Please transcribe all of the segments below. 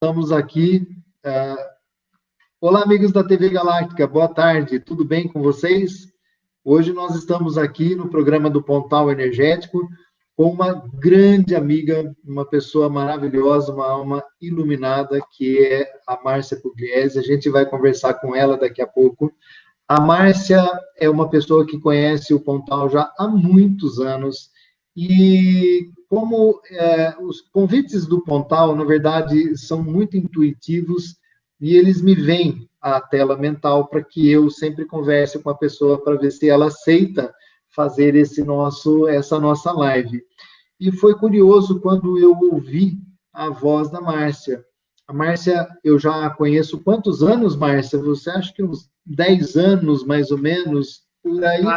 Estamos aqui. Olá, amigos da TV Galáctica, boa tarde, tudo bem com vocês? Hoje nós estamos aqui no programa do Pontal Energético com uma grande amiga, uma pessoa maravilhosa, uma alma iluminada, que é a Márcia Pugliese. A gente vai conversar com ela daqui a pouco. A Márcia é uma pessoa que conhece o Pontal já há muitos anos e como os convites do Pontal, na verdade, são muito intuitivos e eles me vêm à tela mental para que eu sempre converse com a pessoa para ver se ela aceita fazer essa nossa live. E foi curioso quando eu ouvi a voz da Márcia. A Márcia, eu já a conheço quantos anos, Márcia? Você acha que uns 10 anos, mais ou menos, por aí? Eu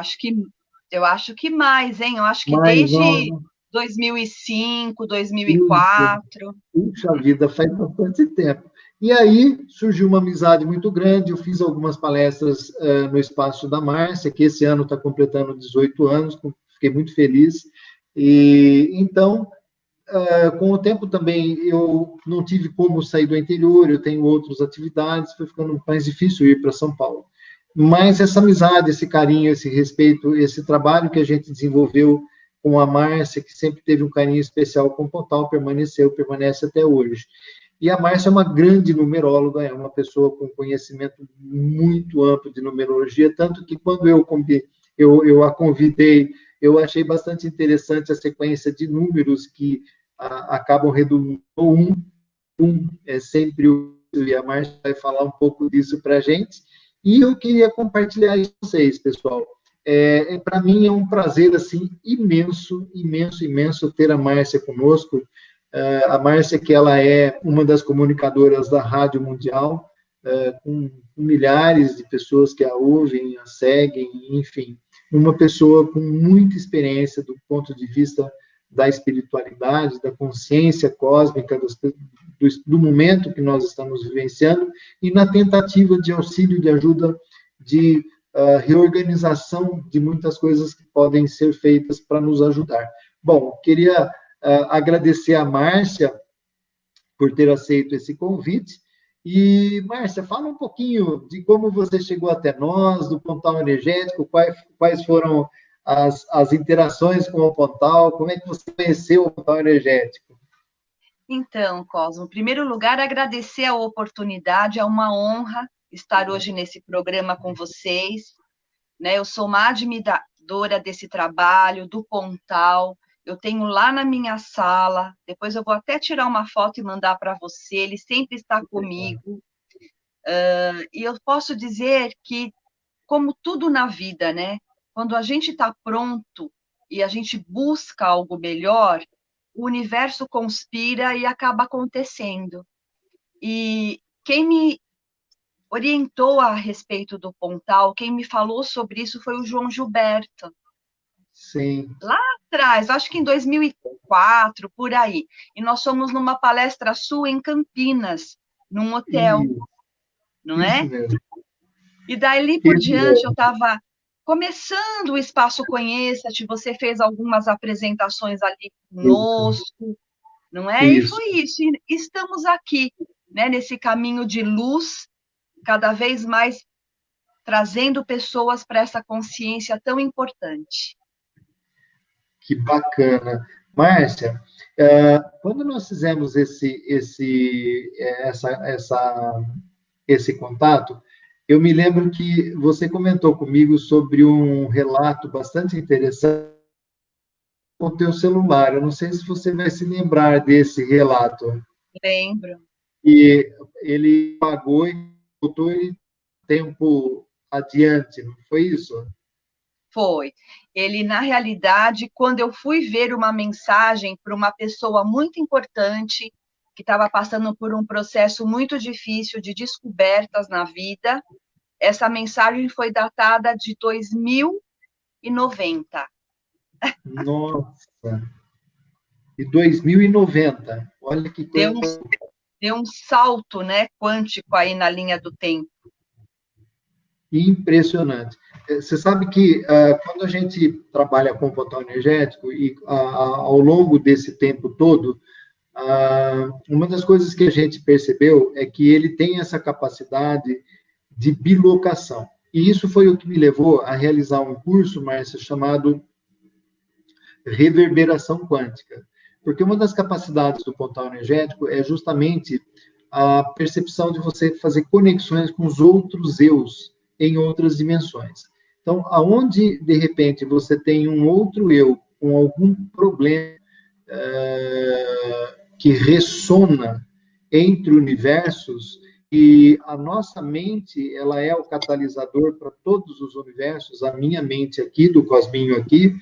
acho que mais, hein? Eu acho que Mais desde nova. 2005, 2004. Puxa vida, faz bastante tempo. E aí surgiu uma amizade muito grande. Eu fiz algumas palestras no espaço da Márcia, que esse ano está completando 18 anos, fiquei muito feliz. E então, com o tempo também, eu não tive como sair do interior, eu tenho outras atividades, foi ficando mais difícil ir para São Paulo. Mas essa amizade, esse carinho, esse respeito, esse trabalho que a gente desenvolveu com a Márcia, que sempre teve um carinho especial com o Pontal, permanece até hoje. E a Márcia é uma grande numeróloga, é uma pessoa com conhecimento muito amplo de numerologia, tanto que quando eu a convidei, eu achei bastante interessante a sequência de números que acabam redundando um é sempre o, e a Márcia vai falar um pouco disso para a gente, e eu queria compartilhar isso com vocês, pessoal. Para mim é um prazer assim imenso, imenso, imenso ter a Márcia conosco. A Márcia, que ela é uma das comunicadoras da Rádio Mundial, com milhares de pessoas que a ouvem, a seguem, enfim, uma pessoa com muita experiência do ponto de vista da espiritualidade, da consciência cósmica, do momento que nós estamos vivenciando, e na tentativa de auxílio, de ajuda, de reorganização de muitas coisas que podem ser feitas para nos ajudar. Bom, queria agradecer a Márcia por ter aceito esse convite. E, Márcia, fala um pouquinho de como você chegou até nós, do Pontal Energético, quais foram as interações com o Pontal, como é que você conheceu o Pontal Energético? Então, Cosmo, em primeiro lugar, agradecer a oportunidade, é uma honra estar hoje nesse programa com vocês. Né? Eu sou uma admiradora desse trabalho, do Pontal. Eu tenho lá na minha sala, depois eu vou até tirar uma foto e mandar para você, ele sempre está comigo. E eu posso dizer que, como tudo na vida, né? Quando a gente está pronto e a gente busca algo melhor, o universo conspira e acaba acontecendo. E quem me orientou a respeito do Pontal, quem me falou sobre isso foi o João Gilberto. Sim. Lá atrás, acho que em 2004, por aí. E nós fomos numa palestra sua em Campinas, num hotel, não é? Isso mesmo. E daí por diante eu estava começando o Espaço Conheça-te, você fez algumas apresentações ali conosco, não é? Isso. E foi isso. E estamos aqui, né, nesse caminho de luz, cada vez mais trazendo pessoas para essa consciência tão importante. Que bacana. Márcia, quando nós fizemos esse contato, eu me lembro que você comentou comigo sobre um relato bastante interessante com o teu celular. Eu não sei se você vai se lembrar desse relato. Lembro. E ele pagou e voltou em tempo adiante, não foi isso? Foi. Ele, na realidade, quando eu fui ver uma mensagem para uma pessoa muito importante, que estava passando por um processo muito difícil de descobertas na vida, essa mensagem foi datada de 2090. Nossa! E 2090. Olha que coisa. Deu um salto, né, quântico aí na linha do tempo. Impressionante. Você sabe que quando a gente trabalha com o Pontal Energético e ao longo desse tempo todo, Uma das coisas que a gente percebeu é que ele tem essa capacidade de bilocação. E isso foi o que me levou a realizar um curso, Márcia, chamado reverberação quântica. Porque uma das capacidades do portal energético é justamente a percepção de você fazer conexões com os outros eus em outras dimensões. Então, aonde, de repente, você tem um outro eu com algum problema que ressona entre universos, e a nossa mente, ela é o catalisador para todos os universos, a minha mente aqui, do Cosminho aqui,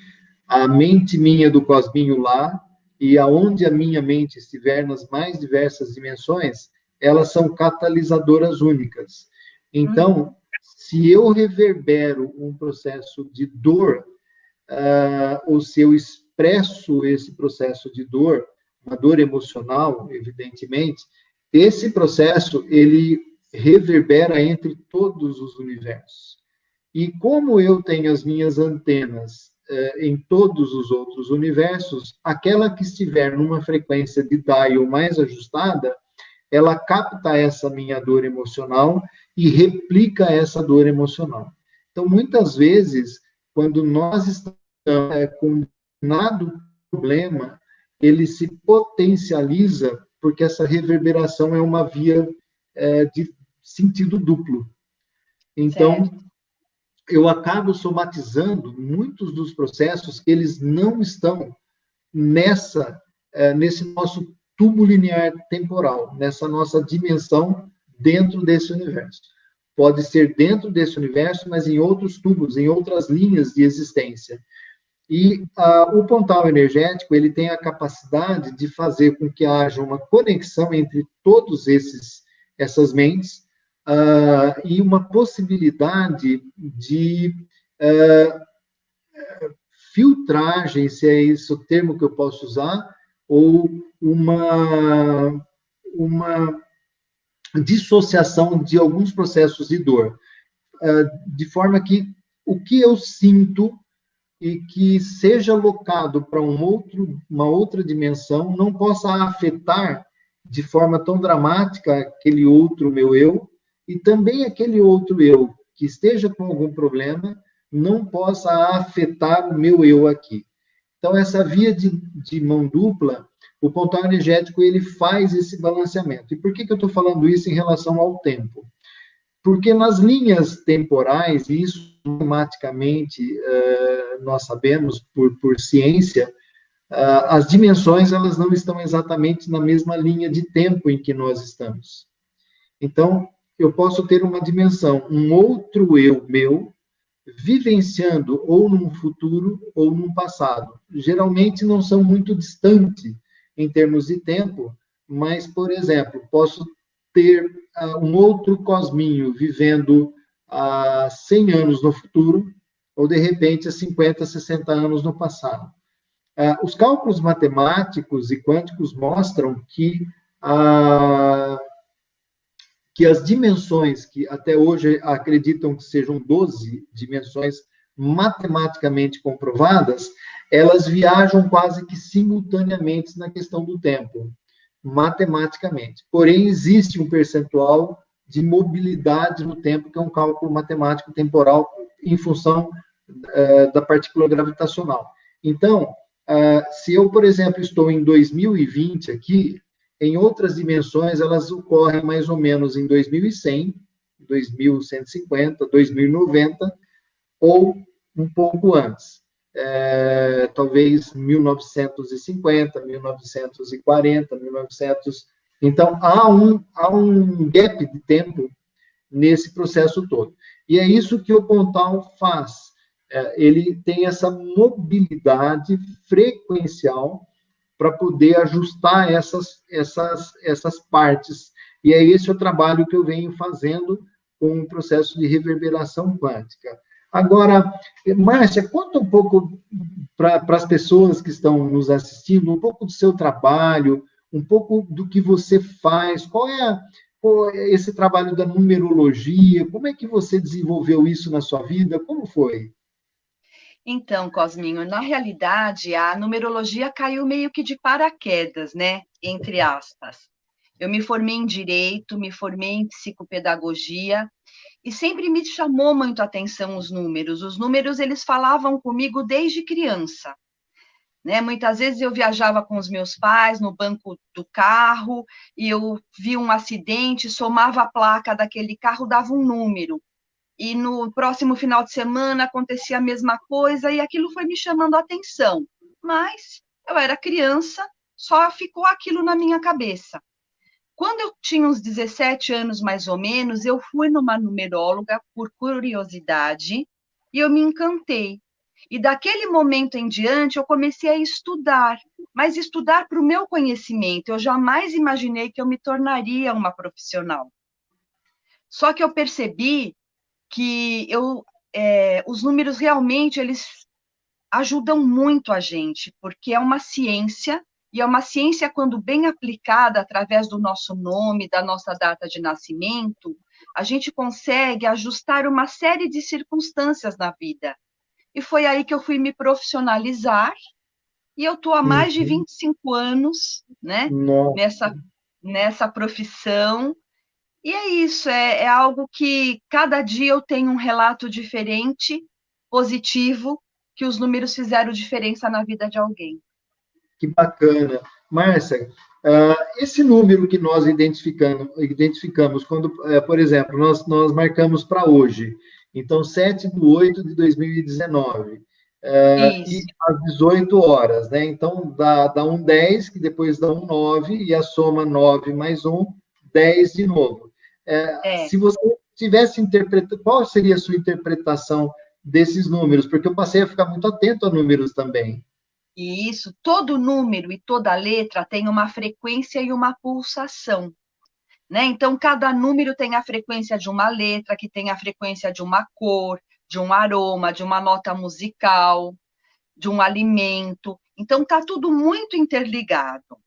a mente minha do Cosminho lá, e aonde a minha mente estiver nas mais diversas dimensões, elas são catalisadoras únicas. Então, se eu reverbero um processo de dor, ou se eu expresso esse processo de dor, uma dor emocional, evidentemente, esse processo, ele reverbera entre todos os universos. E como eu tenho as minhas antenas em todos os outros universos, aquela que estiver numa frequência de dial mais ajustada, ela capta essa minha dor emocional e replica essa dor emocional. Então, muitas vezes, quando nós estamos com um determinado problema, ele se potencializa porque essa reverberação é uma via de sentido duplo. Então, eu acabo somatizando muitos dos processos que eles não estão nesse nosso tubo linear temporal, nessa nossa dimensão dentro desse universo. Pode ser dentro desse universo, mas em outros tubos, em outras linhas de existência. E o portal energético, ele tem a capacidade de fazer com que haja uma conexão entre todos essas mentes, e uma possibilidade de filtragem, se é esse o termo que eu posso usar, ou uma dissociação de alguns processos de dor, de forma que o que eu sinto e que seja locado para uma outra dimensão não possa afetar de forma tão dramática aquele outro meu eu, e também aquele outro eu que esteja com algum problema não possa afetar o meu eu aqui. Então, essa via de mão dupla, o portal energético, ele faz esse balanceamento. E por que eu estou falando isso em relação ao tempo? Porque nas linhas temporais, e isso matematicamente nós sabemos por ciência, as dimensões elas não estão exatamente na mesma linha de tempo em que nós estamos. Então, eu posso ter uma dimensão, um outro eu meu, vivenciando ou num futuro ou num passado. Geralmente não são muito distantes em termos de tempo, mas, por exemplo, posso ter um outro Cosminho vivendo há 100 anos no futuro, ou de repente há 50, 60 anos no passado. Os cálculos matemáticos e quânticos mostram que as dimensões, que até hoje acreditam que sejam 12 dimensões matematicamente comprovadas, elas viajam quase que simultaneamente na questão do tempo, matematicamente. Porém, existe um percentual de mobilidade no tempo, que é um cálculo matemático temporal em função da partícula gravitacional. Então, se eu, por exemplo, estou em 2020 aqui, em outras dimensões, elas ocorrem mais ou menos em 2100, 2150, 2090, ou um pouco antes. Talvez 1950, 1940, 1900. Então, há um gap de tempo nesse processo todo. E é isso que o portal faz. Ele tem essa mobilidade frequencial para poder ajustar essas partes. E é esse o trabalho que eu venho fazendo com o processo de reverberação quântica. Agora, Márcia, conta um pouco para as pessoas que estão nos assistindo, um pouco do seu trabalho, um pouco do que você faz, qual é esse trabalho da numerologia, como é que você desenvolveu isso na sua vida, como foi? Então, Cosminho, na realidade, a numerologia caiu meio que de paraquedas, né? Entre aspas. Eu me formei em direito, me formei em psicopedagogia e sempre me chamou muito a atenção os números. Os números, eles falavam comigo desde criança, né? Muitas vezes eu viajava com os meus pais no banco do carro e eu vi um acidente, somava a placa daquele carro, dava um número. E no próximo final de semana acontecia a mesma coisa, e aquilo foi me chamando a atenção. Mas eu era criança, só ficou aquilo na minha cabeça. Quando eu tinha uns 17 anos, mais ou menos, eu fui numa numeróloga por curiosidade e eu me encantei. E daquele momento em diante, eu comecei a estudar, mas estudar para o meu conhecimento. Eu jamais imaginei que eu me tornaria uma profissional. Só que eu percebi que os números realmente eles ajudam muito a gente, porque é uma ciência, e é uma ciência quando bem aplicada através do nosso nome, da nossa data de nascimento, a gente consegue ajustar uma série de circunstâncias na vida. E foi aí que eu fui me profissionalizar, e eu estou há mais de 25 anos, né, Nossa. nessa profissão. E é isso, é algo que cada dia eu tenho um relato diferente, positivo, que os números fizeram diferença na vida de alguém. Que bacana. Márcia, esse número que nós identificamos quando, por exemplo, nós marcamos para hoje, então, 7/8/2019, e Isso, às 18 horas, né? Então, dá um 10, que depois dá um 9, e a soma 9 mais 1, 10 de novo. é. Se você tivesse interpretado, qual seria a sua interpretação desses números? Porque eu passei a ficar muito atento a números também. E isso, todo número e toda letra tem uma frequência e uma pulsação, né? Então, cada número tem a frequência de uma letra, que tem a frequência de uma cor, de um aroma, de uma nota musical, de um alimento. Então, está tudo muito interligado.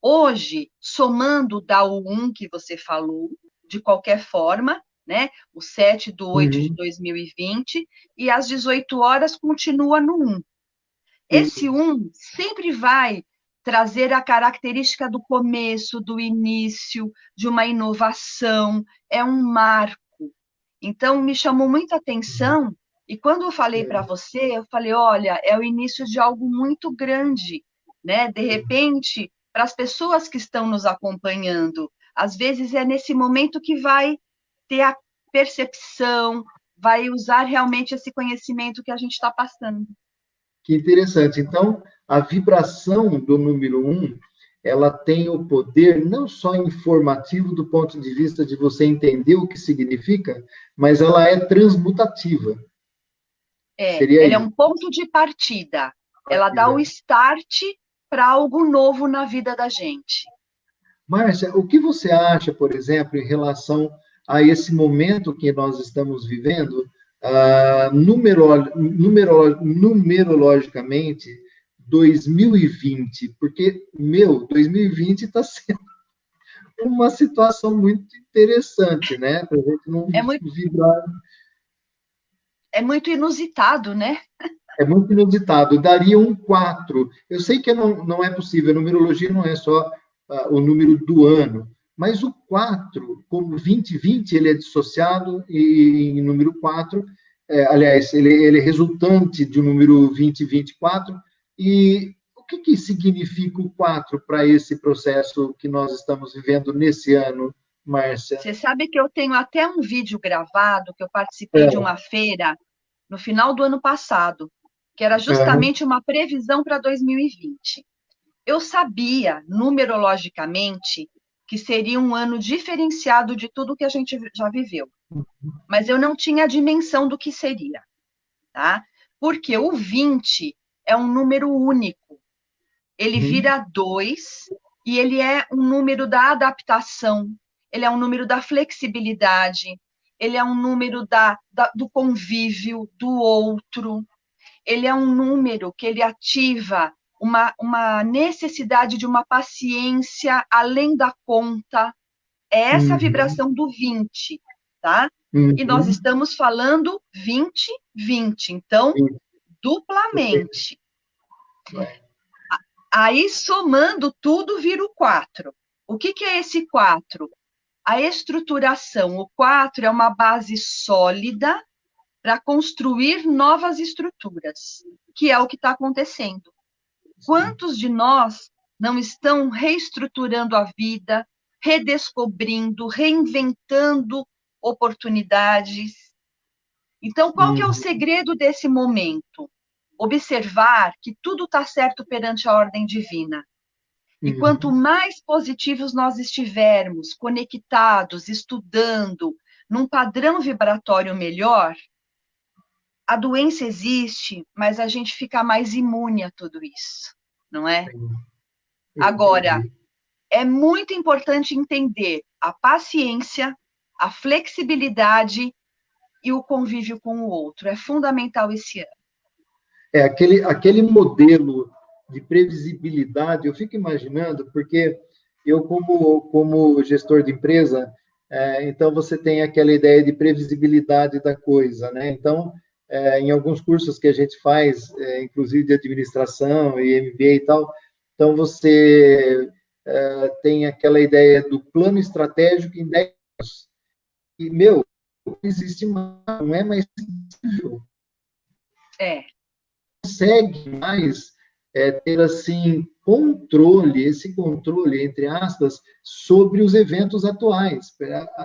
Hoje, somando da O1 que você falou, de qualquer forma, né? O 7/8/2020, e às 18 horas continua no 1. Esse 1 sempre vai trazer a característica do começo, do início, de uma inovação, é um marco. Então, me chamou muita atenção, e quando eu falei para você, eu falei, olha, é o início de algo muito grande, né? De repente, para as pessoas que estão nos acompanhando, às vezes é nesse momento que vai ter a percepção, vai usar realmente esse conhecimento que a gente está passando. Que interessante. Então, a vibração do número 1, ela tem o poder não só informativo do ponto de vista de você entender o que significa, mas ela é transmutativa. Seria Ela é isso. um ponto de partida. Ela dá o start para algo novo na vida da gente. Márcia, o que você acha, por exemplo, em relação a esse momento que nós estamos vivendo, numerologicamente, 2020? Porque, 2020 está sendo uma situação muito interessante, né? Para a gente não vibrar. É muito inusitado, né? É muito inusitado. Daria um 4. Eu sei que não é possível, a numerologia não é só o número do ano, mas o 4, como 2020, ele é dissociado e em número 4, aliás, ele é resultante de um número 2024. E o que significa o 4 para esse processo que nós estamos vivendo nesse ano, Márcia? Você sabe que eu tenho até um vídeo gravado que eu participei de uma feira no final do ano passado, que era justamente uma previsão para 2020. Eu sabia, numerologicamente, que seria um ano diferenciado de tudo que a gente já viveu, mas eu não tinha a dimensão do que seria, tá? Porque o 20 é um número único, ele vira 2 e ele é um número da adaptação, ele é um número da flexibilidade, ele é um número do convívio, do outro, ele é um número que ele ativa uma necessidade de uma paciência além da conta. É essa vibração do 20, tá? E nós estamos falando 2020. Então, duplamente. Aí, somando tudo, vira o 4. O que é esse 4? A estruturação. O 4 é uma base sólida para construir novas estruturas, que é o que está acontecendo. Quantos de nós não estão reestruturando a vida, redescobrindo, reinventando oportunidades? Então, qual que é o segredo desse momento? Observar que tudo está certo perante a ordem divina. E quanto mais positivos nós estivermos, conectados, estudando, num padrão vibratório melhor, a doença existe, mas a gente fica mais imune a tudo isso, não é? Agora, é muito importante entender a paciência, a flexibilidade e o convívio com o outro. É fundamental esse ano. Aquele modelo de previsibilidade, eu fico imaginando, porque eu, como gestor de empresa, então você tem aquela ideia de previsibilidade da coisa, né? Então, em alguns cursos que a gente faz, inclusive de administração e MBA e tal, então você tem aquela ideia do plano estratégico em 10 anos. E, não existe mais, não é mais possível. Consegue mais ter, assim, esse controle, entre aspas, sobre os eventos atuais.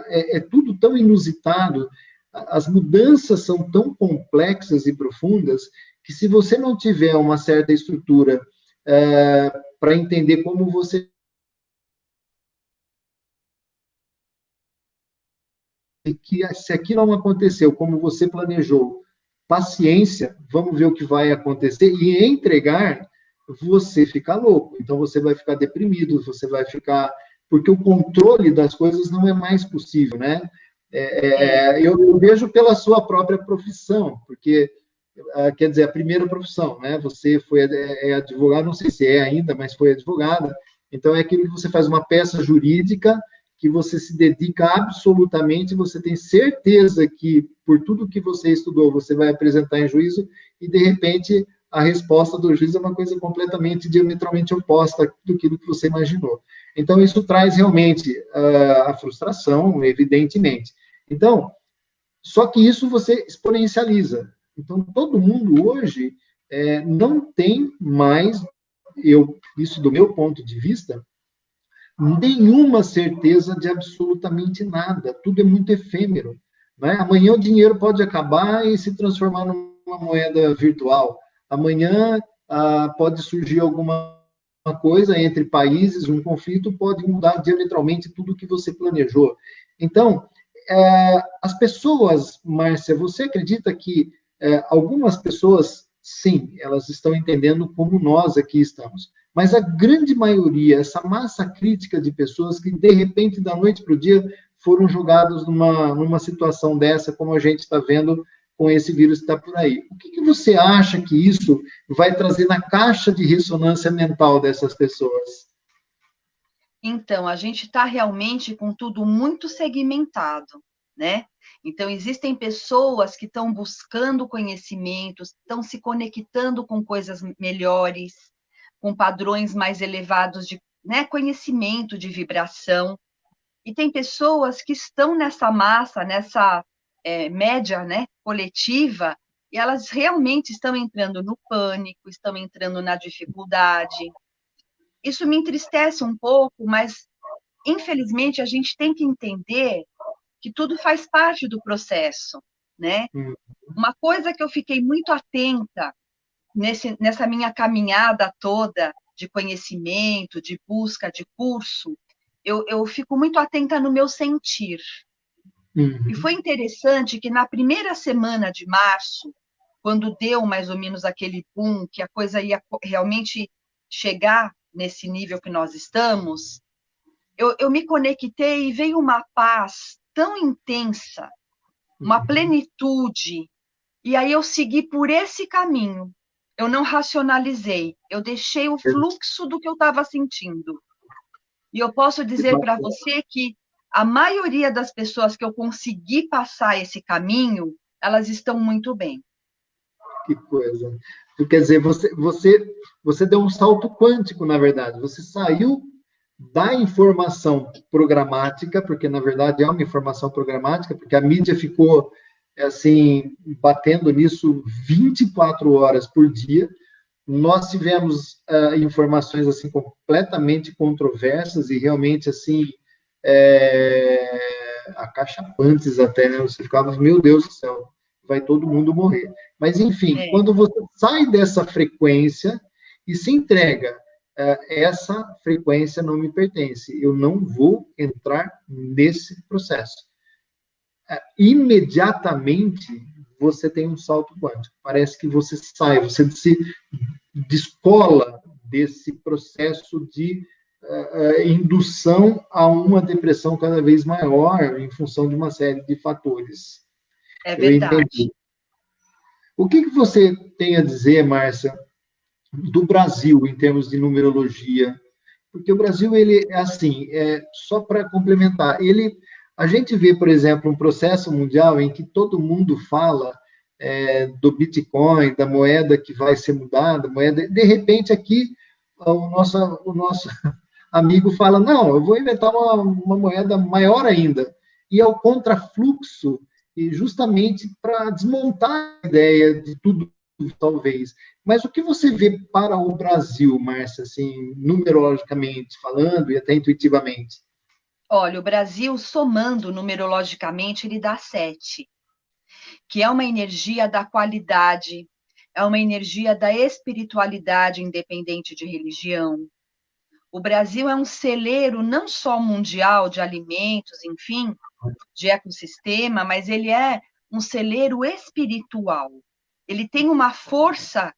É tudo tão inusitado, as mudanças são tão complexas e profundas, que se você não tiver uma certa estrutura para entender como você... que se aquilo não aconteceu como você planejou, paciência, vamos ver o que vai acontecer, e entregar, você fica louco. Então, você vai ficar deprimido, você vai ficar... Porque o controle das coisas não é mais possível, né? Eu vejo pela sua própria profissão, porque, quer dizer, a primeira profissão, né? Você é advogado, não sei se é ainda, mas foi advogada. Então, é aquilo que você faz uma peça jurídica, que você se dedica absolutamente, você tem certeza que, por tudo que você estudou, você vai apresentar em juízo, e, de repente, a resposta do juiz é uma coisa completamente, diametralmente oposta do que você imaginou. Então, isso traz realmente a frustração, evidentemente. Então, só que isso você exponencializa. Então, todo mundo hoje não tem mais, isso do meu ponto de vista, nenhuma certeza de absolutamente nada. Tudo é muito efêmero. Né? Amanhã o dinheiro pode acabar e se transformar numa moeda virtual. Amanhã pode surgir alguma coisa entre países, um conflito pode mudar diametralmente tudo que você planejou. Então, as pessoas, Márcia, você acredita que algumas pessoas, sim, elas estão entendendo como nós aqui estamos, mas a grande maioria, essa massa crítica de pessoas que, de repente, da noite para o dia, foram jogados numa situação dessa, como a gente está vendo com esse vírus que está por aí. O que você acha que isso vai trazer na caixa de ressonância mental dessas pessoas? Então, a gente está realmente com tudo muito segmentado, né? Então, existem pessoas que estão buscando conhecimentos, estão se conectando com coisas melhores, com padrões mais elevados de conhecimento, de vibração. E tem pessoas que estão nessa massa, nessa média coletiva, e elas realmente estão entrando no pânico, estão entrando na dificuldade. Isso me entristece um pouco, mas, infelizmente, a gente tem que entender que tudo faz parte do processo, né? Uma coisa que eu fiquei muito atenta nessa minha caminhada toda de conhecimento, de busca, de curso, eu fico muito atenta no meu sentir. E foi interessante que na primeira semana de março, quando deu mais ou menos aquele boom, que a coisa ia realmente chegar nesse nível que nós estamos, eu me conectei e veio uma paz tão intensa, uma plenitude, e aí eu segui por esse caminho. Eu não racionalizei, eu deixei o fluxo do que eu estava sentindo. E eu posso dizer para você que a maioria das pessoas que eu consegui passar esse caminho, elas estão muito bem. Que coisa. Quer dizer, você deu um salto quântico, na verdade. Você saiu da informação programática, porque, na verdade, é uma informação programática, porque a mídia ficou, assim, batendo nisso 24 horas por dia. Nós tivemos informações, assim, completamente controversas e realmente, assim, acachapantes até, né? Você ficava, meu Deus do céu, vai todo mundo morrer. Mas, enfim, quando você sai dessa frequência e se entrega, essa frequência não me pertence, eu não vou entrar nesse processo. Imediatamente, você tem um salto quântico. Parece que você sai, você se descola desse processo de indução a uma depressão cada vez maior em função de uma série de fatores. É verdade. O que você tem a dizer, Márcia, do Brasil em termos de numerologia? Porque o Brasil, ele é assim, só para complementar, a gente vê, por exemplo, um processo mundial em que todo mundo fala do Bitcoin, da moeda que vai ser mudada, de repente aqui o nosso amigo fala, não, eu vou inventar uma moeda maior ainda, e é o contrafluxo, e justamente para desmontar a ideia de tudo, talvez. Mas o que você vê para o Brasil, Márcia, assim, numerologicamente falando e até intuitivamente? Olha, o Brasil, somando numerologicamente, ele dá 7, que é uma energia da qualidade, é uma energia da espiritualidade independente de religião. O Brasil é um celeiro não só mundial de alimentos, enfim, de ecossistema, mas ele é um celeiro espiritual. Ele tem uma força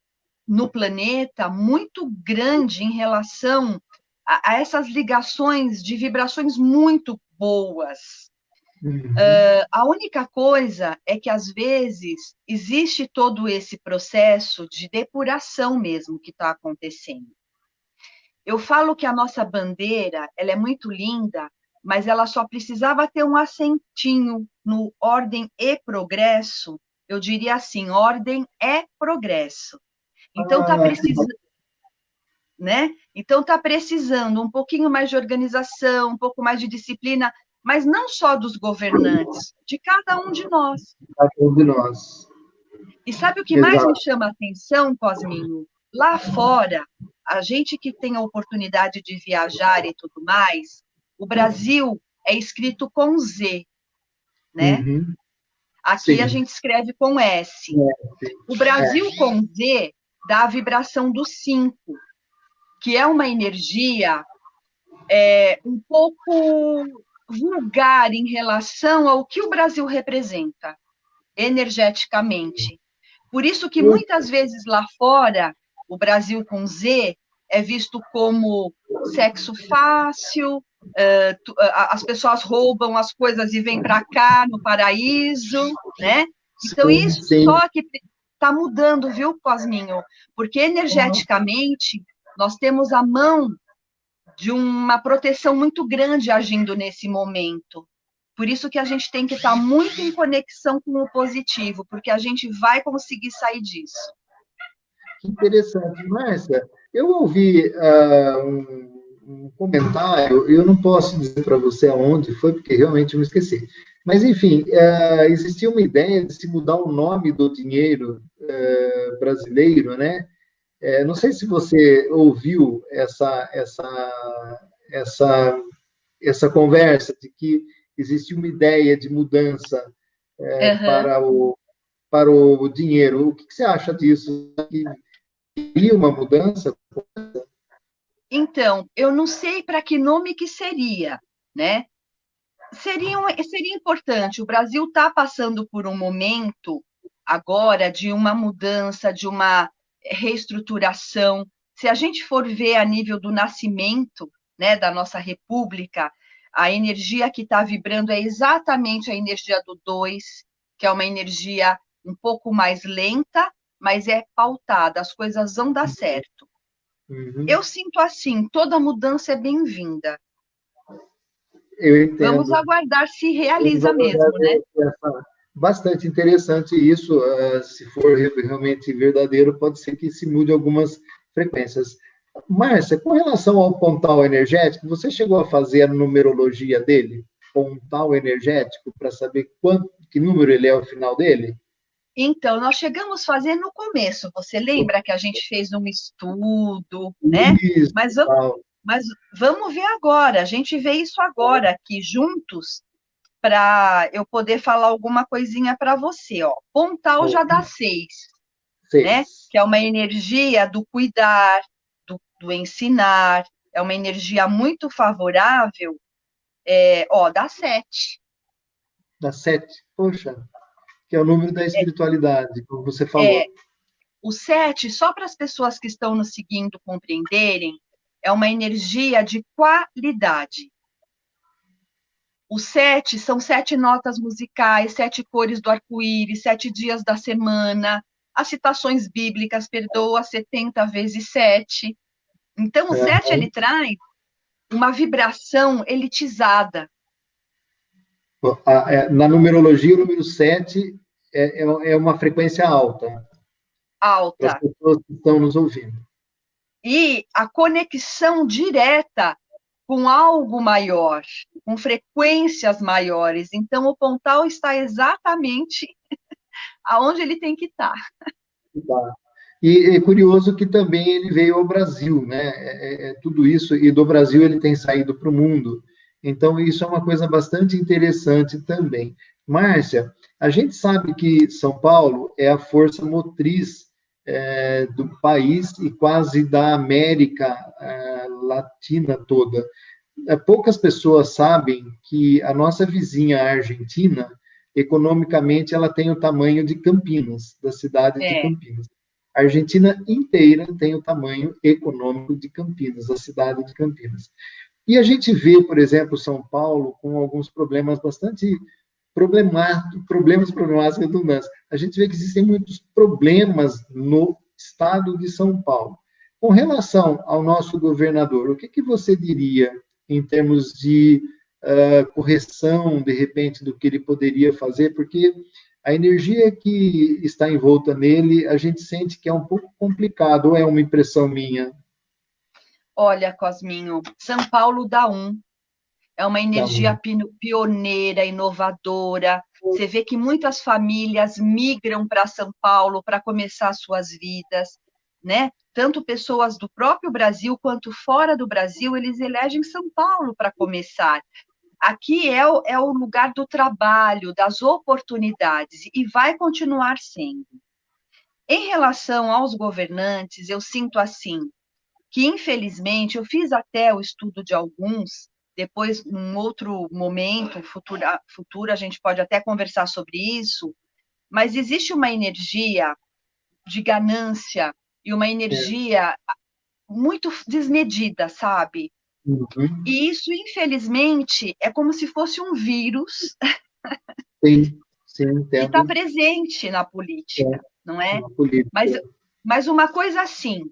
no planeta muito grande em relação a essas ligações de vibrações muito boas. A única coisa é que, às vezes, existe todo esse processo de depuração mesmo que está acontecendo. Eu falo que a nossa bandeira, ela é muito linda, mas ela só precisava ter um acentinho no ordem e progresso. Eu diria assim, ordem é progresso. Então, está precisando, né? Então, está precisando um pouquinho mais de organização, um pouco mais de disciplina, mas não só dos governantes, de cada um de nós. Cada um de nós. E sabe o que mais me chama a atenção, Cosminho? Lá fora, a gente que tem a oportunidade de viajar e tudo mais, o Brasil é escrito com Z, né? Aqui sim, a gente escreve com S. O Brasil com Z dá a vibração do 5, que é uma energia um pouco vulgar em relação ao que o Brasil representa energeticamente. Por isso que muitas vezes lá fora, o Brasil com Z é visto como sexo fácil, as pessoas roubam as coisas e vêm para cá, no paraíso, né? Então, isso só que está mudando, viu, Cosminho? Porque energeticamente, nós temos a mão de uma proteção muito grande agindo nesse momento. Por isso que a gente tem que estar muito em conexão com o positivo, porque a gente vai conseguir sair disso. Que interessante, Márcia. Eu ouvi um comentário, eu não posso dizer para você aonde foi, porque realmente eu me esqueci. Mas, enfim, existia uma ideia de se mudar o nome do dinheiro brasileiro, né? Não sei se você ouviu essa conversa de que existe uma ideia de mudança para o dinheiro. O que você acha disso? Seria uma mudança? Então, eu não sei para que nome que seria, né? Seria importante. O Brasil está passando por um momento agora de uma mudança, de uma reestruturação. Se a gente for ver a nível do nascimento, né, da nossa república, a energia que está vibrando é exatamente a energia do 2, que é uma energia um pouco mais lenta, mas é pautada, as coisas vão dar certo. Eu sinto assim, toda mudança é bem-vinda. Eu entendo. Vamos aguardar se realiza mesmo, né? bastante interessante isso. Se for realmente verdadeiro, pode ser que se mude algumas frequências. Márcia, com relação ao pontal energético, você chegou a fazer a numerologia dele? Pontal energético, para saber que número ele é ao final dele? Então, nós chegamos a fazer no começo. Você lembra que a gente fez um estudo, né? Isso, Mas, tal. mas vamos ver agora. A gente vê isso agora aqui juntos para eu poder falar alguma coisinha para você. Ó. Pontal já dá 6, né? 6. Que é uma energia do cuidar, do ensinar. É uma energia muito favorável. Dá 7. Dá 7. Poxa, que é o número da espiritualidade, como você É, falou. o 7, só para as pessoas que estão nos seguindo compreenderem, é uma energia de qualidade. O 7 são 7 notas musicais, 7 cores do arco-íris, 7 dias da semana, as citações bíblicas, perdoa 70 vezes 7. Então, o 7, ele traz uma vibração elitizada. Na numerologia, o número 7 é uma frequência alta. Para as Alta. pessoas que estão nos ouvindo. E a conexão direta com algo maior, com frequências maiores. Então, o pontal está exatamente aonde ele tem que estar. Tá. E é curioso que também ele veio ao Brasil, né? Tudo isso, e do Brasil ele tem saído para o mundo. Então, isso é uma coisa bastante interessante também. Márcia, a gente sabe que São Paulo é a força motriz do país e quase da América Latina toda. Poucas pessoas sabem que a nossa vizinha a Argentina, economicamente, ela tem o tamanho de Campinas, da cidade de Campinas. A Argentina inteira tem o tamanho econômico de Campinas, da cidade de Campinas. E a gente vê, por exemplo, São Paulo com alguns problemas bastante problemáticos, redundantes. A gente vê que existem muitos problemas no estado de São Paulo. Com relação ao nosso governador, o que você diria em termos de correção, de repente, do que ele poderia fazer? Porque a energia que está envolta nele, a gente sente que é um pouco complicado, ou é uma impressão minha? Olha, Cosminho, São Paulo dá 1. É uma energia pioneira, inovadora. Você vê que muitas famílias migram para São Paulo para começar suas vidas, né? Tanto pessoas do próprio Brasil quanto fora do Brasil, eles elegem São Paulo para começar. Aqui é o lugar do trabalho, das oportunidades, e vai continuar sendo. Em relação aos governantes, eu sinto assim, que infelizmente, eu fiz até o estudo de alguns, depois, num outro momento, futuro a gente pode até conversar sobre isso, mas existe uma energia de ganância e uma energia muito desmedida, sabe? Uhum. E isso, infelizmente, é como se fosse um vírus Sim, que está entendo. presente na política, não é? Na política. Mas uma coisa assim,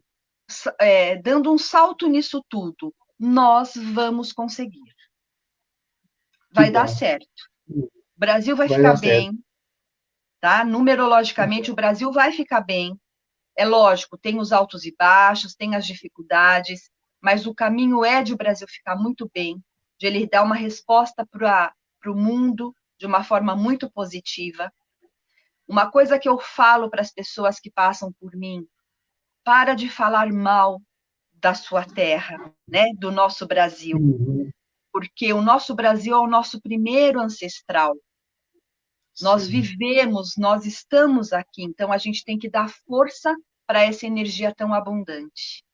dando um salto nisso tudo, nós vamos conseguir. Vai dar certo. O Brasil vai ficar bem, tá? Numerologicamente, o Brasil vai ficar bem. É lógico, tem os altos e baixos, tem as dificuldades, mas o caminho é de o Brasil ficar muito bem, de ele dar uma resposta para o mundo de uma forma muito positiva. Uma coisa que eu falo para as pessoas que passam por mim, para de falar mal da sua terra, né, do nosso Brasil. Porque o nosso Brasil é o nosso primeiro ancestral. Nós vivemos, nós estamos aqui, então a gente tem que dar força para essa energia tão abundante.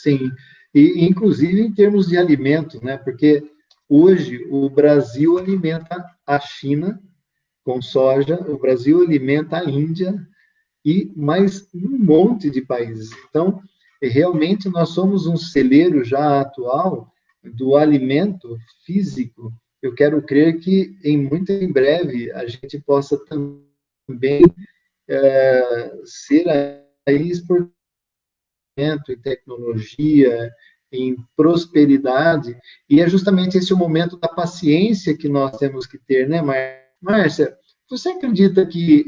Sim, e inclusive em termos de alimento, né? Porque hoje o Brasil alimenta a China com soja, o Brasil alimenta a Índia e mais um monte de países. Então, realmente nós somos um celeiro já atual do alimento físico. Eu quero crer que muito em breve a gente possa também ser aí exportador em tecnologia, em prosperidade, e é justamente esse o momento da paciência que nós temos que ter, né, Márcia? Você acredita que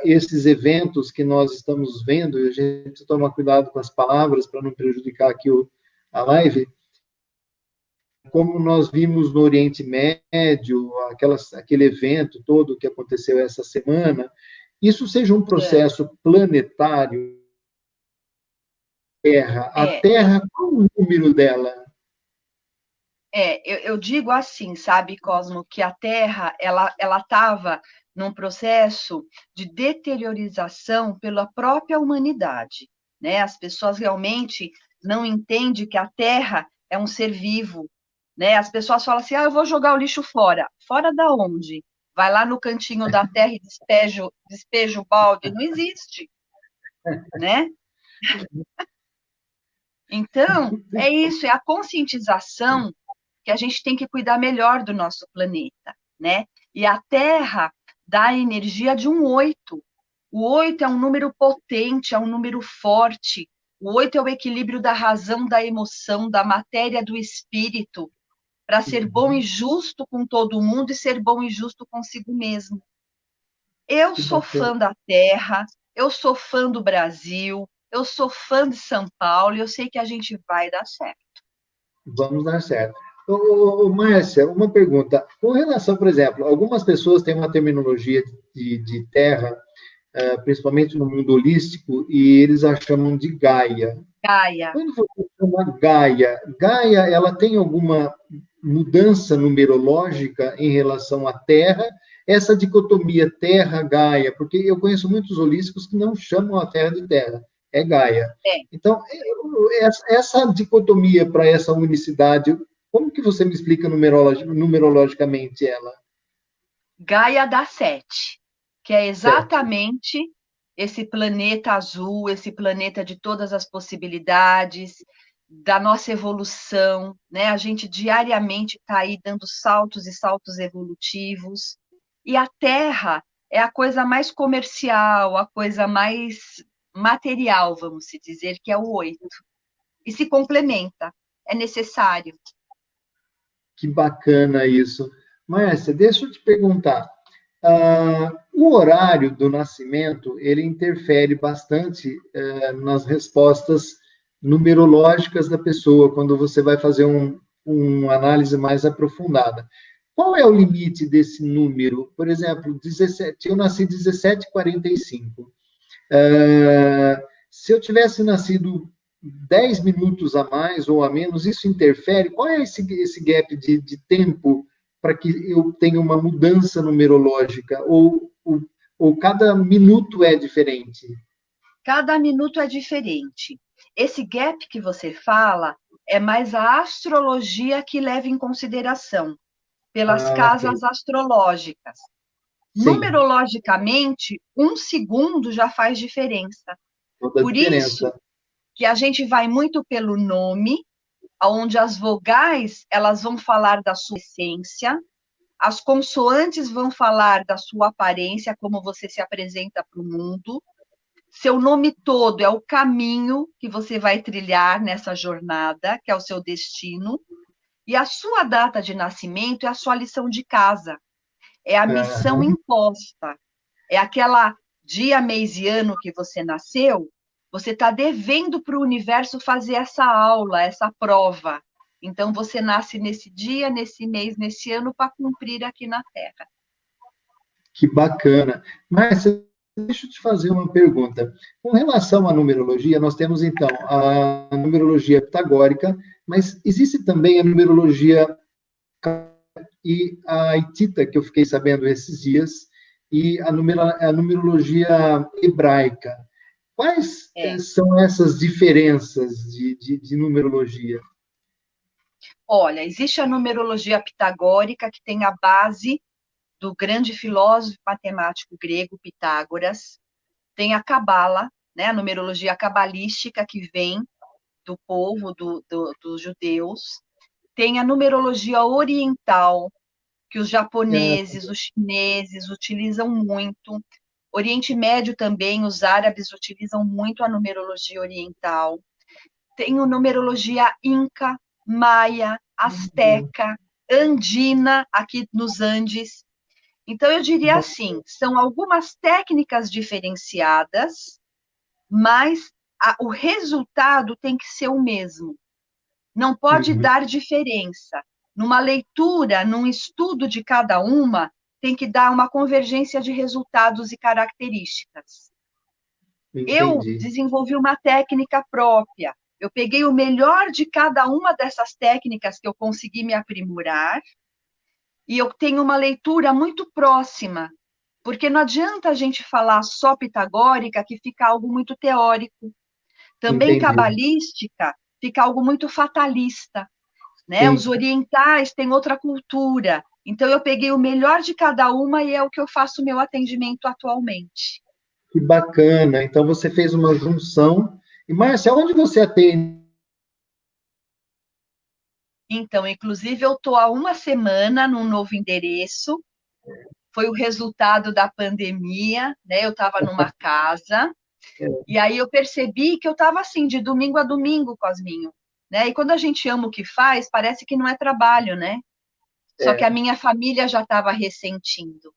esses eventos que nós estamos vendo, e a gente precisa tomar cuidado com as palavras para não prejudicar aqui a live, como nós vimos no Oriente Médio, aquele evento todo que aconteceu essa semana, isso seja um processo planetário, Terra. A Terra, qual o número dela? Eu digo assim, sabe, Cosmo, que a Terra, ela estava num processo de deteriorização pela própria humanidade, né? As pessoas realmente não entendem que a Terra é um ser vivo, né? As pessoas falam assim, eu vou jogar o lixo fora. Fora da onde? Vai lá no cantinho da Terra e despeja o balde. Não existe, né? Então, é isso, é a conscientização que a gente tem que cuidar melhor do nosso planeta, né? E a Terra dá a energia de um 8. O 8 é um número potente, é um número forte. O 8 é o equilíbrio da razão, da emoção, da matéria, do espírito, para ser bom e justo com todo mundo e ser bom e justo consigo mesmo. Eu sou fã da Terra, eu sou fã do Brasil, eu sou fã de São Paulo e eu sei que a gente vai dar certo. Vamos dar certo. Márcia, uma pergunta. Com relação, por exemplo, algumas pessoas têm uma terminologia de terra, principalmente no mundo holístico, e eles a chamam de Gaia. Gaia. Quando você chama Gaia, ela tem alguma mudança numerológica em relação à Terra? Essa dicotomia Terra-Gaia, porque eu conheço muitos holísticos que não chamam a Terra de Terra, é Gaia. Então, essa dicotomia para essa unicidade, como que você me explica numerologicamente ela? Gaia dá 7, que é exatamente esse planeta azul, esse planeta de todas as possibilidades, da nossa evolução, né? A gente diariamente está aí dando saltos e saltos evolutivos. E a Terra é a coisa mais comercial, a coisa mais material, vamos se dizer, que é o 8. E se complementa, é necessário. Que bacana isso. Márcia, deixa eu te perguntar. O horário do nascimento, ele interfere bastante nas respostas numerológicas da pessoa, quando você vai fazer uma análise mais aprofundada. Qual é o limite desse número? Por exemplo, 17, eu nasci 17h45. Se eu tivesse nascido 10 minutos a mais ou a menos, isso interfere? Qual é esse gap de tempo para que eu tenha uma mudança numerológica? Ou cada minuto é diferente? Cada minuto é diferente. Esse gap que você fala é mais a astrologia que leva em consideração, pelas casas astrológicas. Sim. Numerologicamente, 1 segundo já faz diferença. Toda Por diferença. isso que a gente vai muito pelo nome, onde as vogais elas vão falar da sua essência, as consoantes vão falar da sua aparência, como você se apresenta para o mundo. Seu nome todo é o caminho que você vai trilhar nessa jornada, que é o seu destino. E a sua data de nascimento é a sua lição de casa. É a missão imposta. É aquela dia, mês e ano que você nasceu, você está devendo para o universo fazer essa aula, essa prova. Então, você nasce nesse dia, nesse mês, nesse ano, para cumprir aqui na Terra. Que bacana. Márcia, deixa eu te fazer uma pergunta. Com relação à numerologia, nós temos, então, a numerologia pitagórica, mas existe também a numerologia e a hitita, que eu fiquei sabendo esses dias, e a numerologia hebraica. Quais são essas diferenças de numerologia? Olha, existe a numerologia pitagórica, que tem a base do grande filósofo matemático grego Pitágoras. Tem a Cabala, né, a numerologia cabalística, que vem do povo dos judeus. Tem a numerologia oriental, que os japoneses, os chineses utilizam muito. Oriente Médio também, os árabes utilizam muito a numerologia oriental. Tem a numerologia inca, maia, asteca, andina, aqui nos Andes. Então, eu diria assim, são algumas técnicas diferenciadas, mas o resultado tem que ser o mesmo. Não pode dar diferença. Numa leitura, num estudo de cada uma, tem que dar uma convergência de resultados e características. Eu Entendi. desenvolvi uma técnica própria. Eu peguei o melhor de cada uma dessas técnicas que eu consegui me aprimorar, e eu tenho uma leitura muito próxima, porque não adianta a gente falar só pitagórica, que fica algo muito teórico. Também Entendi. cabalística, fica algo muito fatalista, né? Sim. Os orientais têm outra cultura. Então, eu peguei o melhor de cada uma e é o que eu faço meu atendimento atualmente. Que bacana. Então, você fez uma junção. E, Márcia, onde você atende? Então, inclusive, eu estou há uma semana num novo endereço. Foi o resultado da pandemia, né? Eu estava numa casa, e aí eu percebi que eu estava assim, de domingo a domingo, Cosminho, né? E quando a gente ama o que faz, parece que não é trabalho, né? Só que a minha família já estava ressentindo.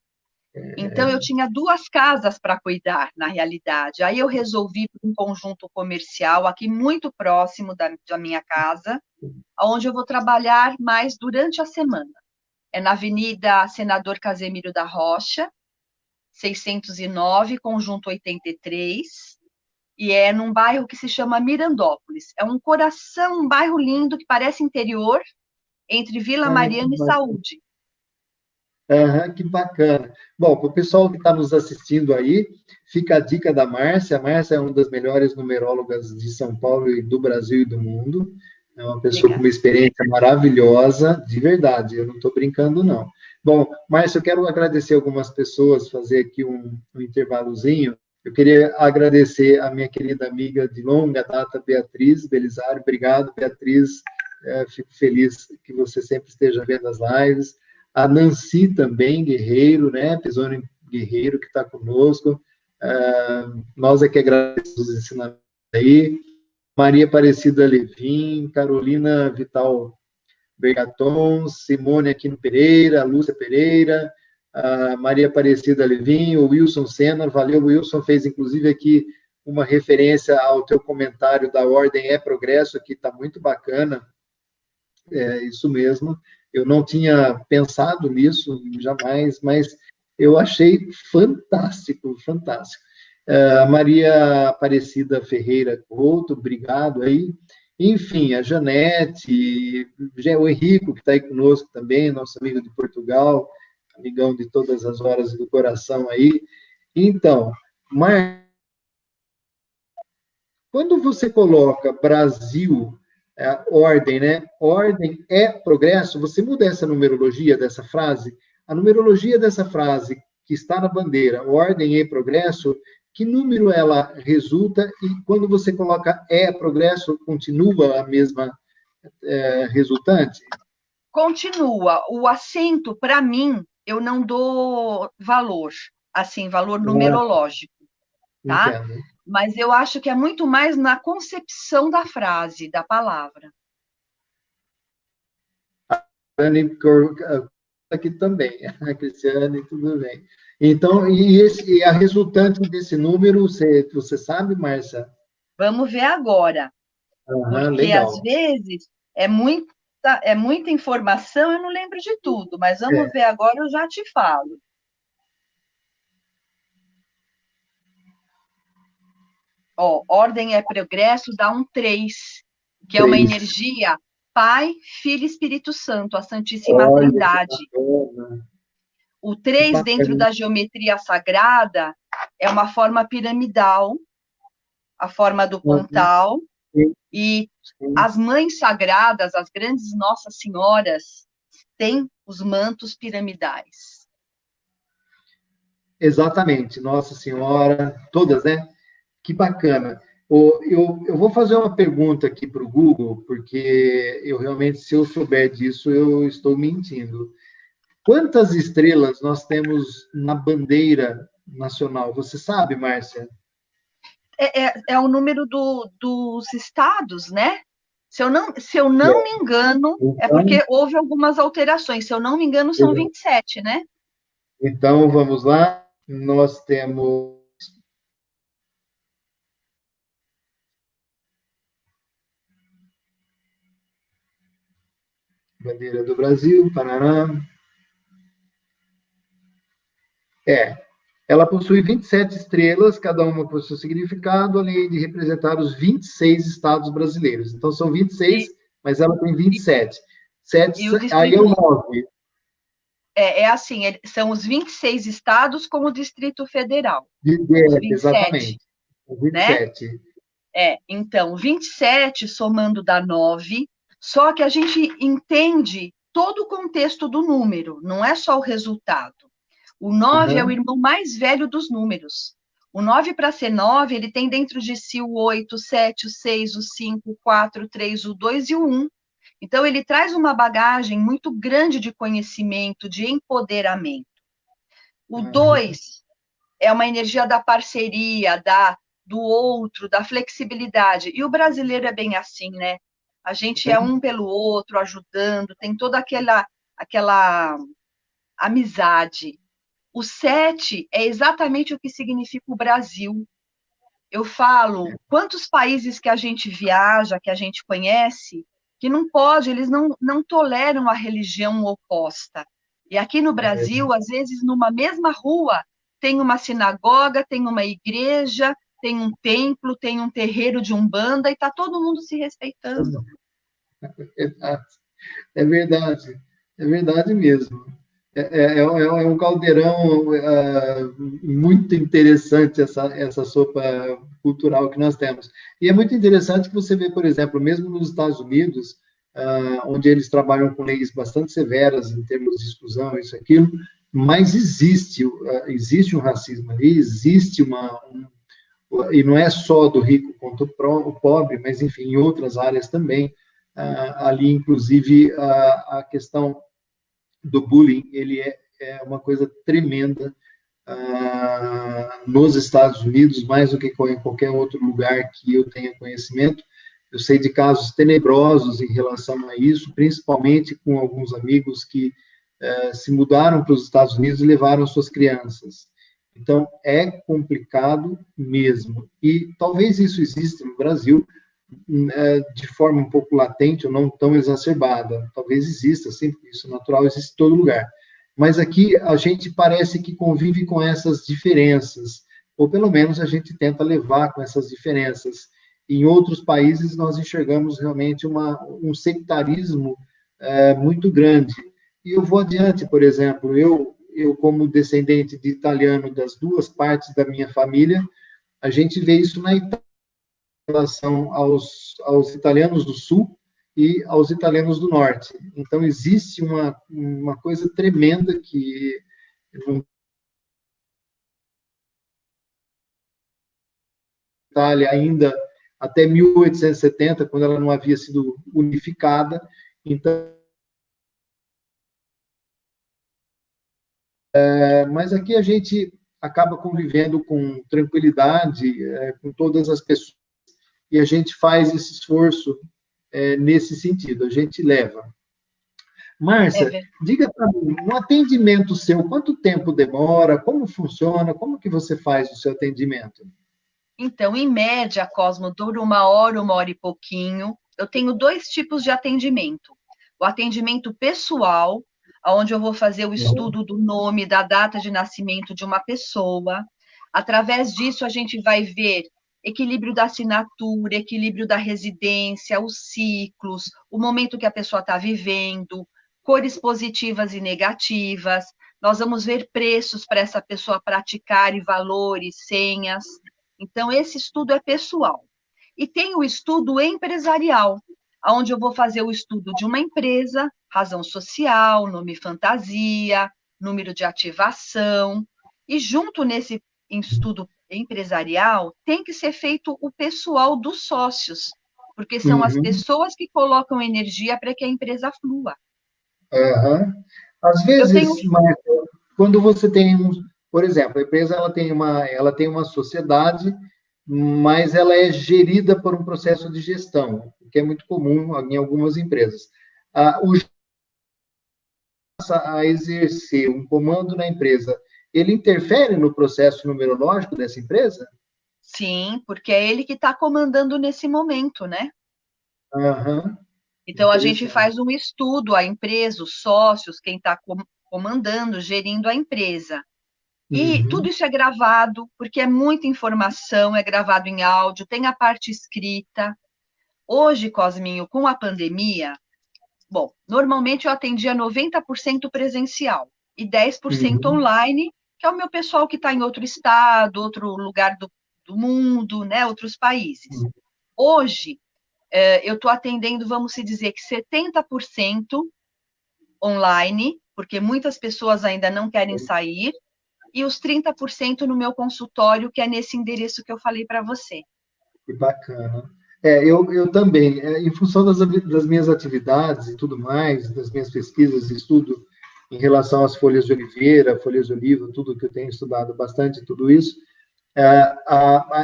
Então, eu tinha 2 casas para cuidar, na realidade. Aí eu resolvi um conjunto comercial aqui muito próximo da minha casa, onde eu vou trabalhar mais durante a semana. É na Avenida Senador Casemiro da Rocha, 609, conjunto 83, e é num bairro que se chama Mirandópolis. É um coração, um bairro lindo que parece interior, entre Vila Mariana e Saúde. Que bacana. Bom, para o pessoal que está nos assistindo aí, fica a dica da Márcia. A Márcia é uma das melhores numerólogas de São Paulo e do Brasil e do mundo. É uma pessoa com uma experiência maravilhosa, de verdade, eu não estou brincando, não. Bom, Márcia, eu quero agradecer algumas pessoas, fazer aqui um intervalozinho. Eu queria agradecer a minha querida amiga de longa data, Beatriz Belisário. Obrigado, Beatriz. Fico feliz que você sempre esteja vendo as lives. A Nancy também, Guerreiro, né? Pisoni Guerreiro, que está conosco. Nós é que agradecemos os ensinamentos aí. Maria Aparecida Levin, Carolina Vital Bergaton, Simone Aquino Pereira, Lúcia Pereira, Maria Aparecida Levin, o Wilson Senna, valeu, Wilson, fez inclusive aqui uma referência ao teu comentário da Ordem é Progresso, aqui está muito bacana, é isso mesmo, eu não tinha pensado nisso, jamais, mas eu achei fantástico, fantástico. Maria Aparecida Ferreira Couto, obrigado aí. Enfim, a Janete, o Henrico, que está aí conosco também, nosso amigo de Portugal, amigão de todas as horas do coração aí. Então, quando você coloca Brasil, ordem, né? Ordem é progresso, você muda essa numerologia dessa frase? A numerologia dessa frase que está na bandeira, ordem e progresso, que número ela resulta e quando você coloca progresso, continua a mesma resultante? Continua. O acento, para mim, eu não dou valor, assim, valor numerológico, tá? Entendo. Mas eu acho que é muito mais na concepção da frase, da palavra. Aqui também, a Cristiane, tudo bem. Então, e a resultante desse número, você sabe, Márcia? Vamos ver agora. Porque, legal. às vezes, é muita informação, eu não lembro de tudo, mas vamos ver agora, eu já te falo. Ordem é progresso, dá um 3, que é uma energia Pai, Filho e Espírito Santo, a Santíssima Trindade. O 3, dentro da geometria sagrada, é uma forma piramidal, a forma do pontal, e as mães sagradas, as grandes Nossas Senhoras, têm os mantos piramidais. Exatamente, Nossa Senhora, todas, né? Que bacana. Eu vou fazer uma pergunta aqui para o Google, porque eu realmente, se eu souber disso, eu estou mentindo. Quantas estrelas nós temos na bandeira nacional? Você sabe, Márcia? É o número dos estados, né? Se eu não me engano, então, é porque houve algumas alterações. Se eu não me engano, são 27, né? Então, vamos lá. Nós temos bandeira do Brasil, Paraná. Ela possui 27 estrelas, cada uma com seu significado, além de representar os 26 estados brasileiros. Então, são 26, E, mas ela tem e, 27. e o Aí é Distrito o 9. é assim, são os 26 estados com o Distrito Federal, os Exatamente. 27, O né? 27. Então, 27 somando dá 9, só que a gente entende todo o contexto do número, não é só o resultado. O 9 é o Uhum. irmão mais velho dos números. O 9, para ser 9, ele tem dentro de si o 8, o 7, o 6, o 5, o 4, o 3, o 2 e o 1. Então, ele traz uma bagagem muito grande de conhecimento, de empoderamento. O Uhum. 2 é uma energia da parceria, do outro, da flexibilidade. E o brasileiro é bem assim, né? A gente é um pelo outro, ajudando, tem toda aquela amizade. O 7 é exatamente o que significa o Brasil. Eu falo, quantos países que a gente viaja, que a gente conhece, que não pode, eles não toleram a religião oposta. E aqui no É, Brasil, às vezes, numa mesma rua, tem uma sinagoga, tem uma igreja, tem um templo, tem um terreiro de umbanda, e está todo mundo se respeitando. é verdade. É verdade mesmo. É um caldeirão muito interessante essa sopa cultural que nós temos. E é muito interessante que você vê, por exemplo, mesmo nos Estados Unidos, onde eles trabalham com leis bastante severas em termos de exclusão, isso, aquilo, mas existe um racismo ali, existe e não é só do rico contra o pobre, mas, enfim, em outras áreas também. Ali, inclusive, a questão do bullying, ele é uma coisa tremenda nos Estados Unidos, mais do que em qualquer outro lugar que eu tenha conhecimento. Eu sei de casos tenebrosos em relação a isso, principalmente com alguns amigos que se mudaram para os Estados Unidos e levaram suas crianças. Então, é complicado mesmo. E talvez isso exista no Brasil de forma um pouco latente ou não tão exacerbada. Talvez exista, sempre isso é natural, existe em todo lugar. Mas aqui a gente parece que convive com essas diferenças, ou pelo menos a gente tenta levar com essas diferenças. Em outros países, nós enxergamos realmente um sectarismo muito grande. E eu vou adiante, por exemplo, eu, como descendente de italiano das duas partes da minha família, a gente vê isso na Itália em relação aos italianos do Sul e aos italianos do Norte. Então, existe uma coisa tremenda que na Itália ainda até 1870, quando ela não havia sido unificada. Então, mas aqui a gente acaba convivendo com tranquilidade com todas as pessoas e a gente faz esse esforço nesse sentido, a gente leva. É Márcia, verdade. diga para mim, um atendimento seu, quanto tempo demora, como funciona, como que você faz o seu atendimento? Então, em média, Cosmo, dura uma hora e pouquinho. Eu tenho dois tipos de atendimento. O atendimento pessoal, onde eu vou fazer o Uhum. estudo do nome, da data de nascimento de uma pessoa. Através disso, a gente vai ver equilíbrio da assinatura, equilíbrio da residência, os ciclos, o momento que a pessoa está vivendo, cores positivas e negativas. Nós vamos ver preços para essa pessoa praticar e valores, senhas. Então, esse estudo é pessoal. E tem o estudo empresarial, onde eu vou fazer o estudo de uma empresa, razão social, nome fantasia, número de ativação. E junto nesse estudo empresarial, tem que ser feito o pessoal dos sócios, porque são as Uhum. pessoas que colocam energia para que a empresa flua. Uhum. Às Eu tenho. vezes, Márcia, quando você tem, por exemplo, a empresa ela tem uma sociedade, mas ela é gerida por um processo de gestão, o que é muito comum em algumas empresas. O passa a exercer um comando na empresa, ele interfere no processo numerológico dessa empresa? Sim, porque é ele que está comandando nesse momento, né? Aham, Então, a gente interessante. faz um estudo, a empresa, os sócios, quem está comandando, gerindo a empresa. E tudo Uhum, isso é gravado, porque é muita informação, é gravado em áudio, tem a parte escrita. Hoje, Cosminho, com a pandemia, bom, normalmente eu atendia 90% presencial e 10% uhum, online, que é o meu pessoal que está em outro estado, outro lugar do mundo, né, outros países. uhum. Hoje, eu estou atendendo, vamos se dizer que 70% online, porque muitas pessoas ainda não querem sair, e os 30% no meu consultório, que é nesse endereço que eu falei para você. Que bacana. Eu também, em função das minhas atividades e tudo mais, das minhas pesquisas e estudo em relação às folhas de oliveira, folhas de oliva, tudo que eu tenho estudado bastante, tudo isso,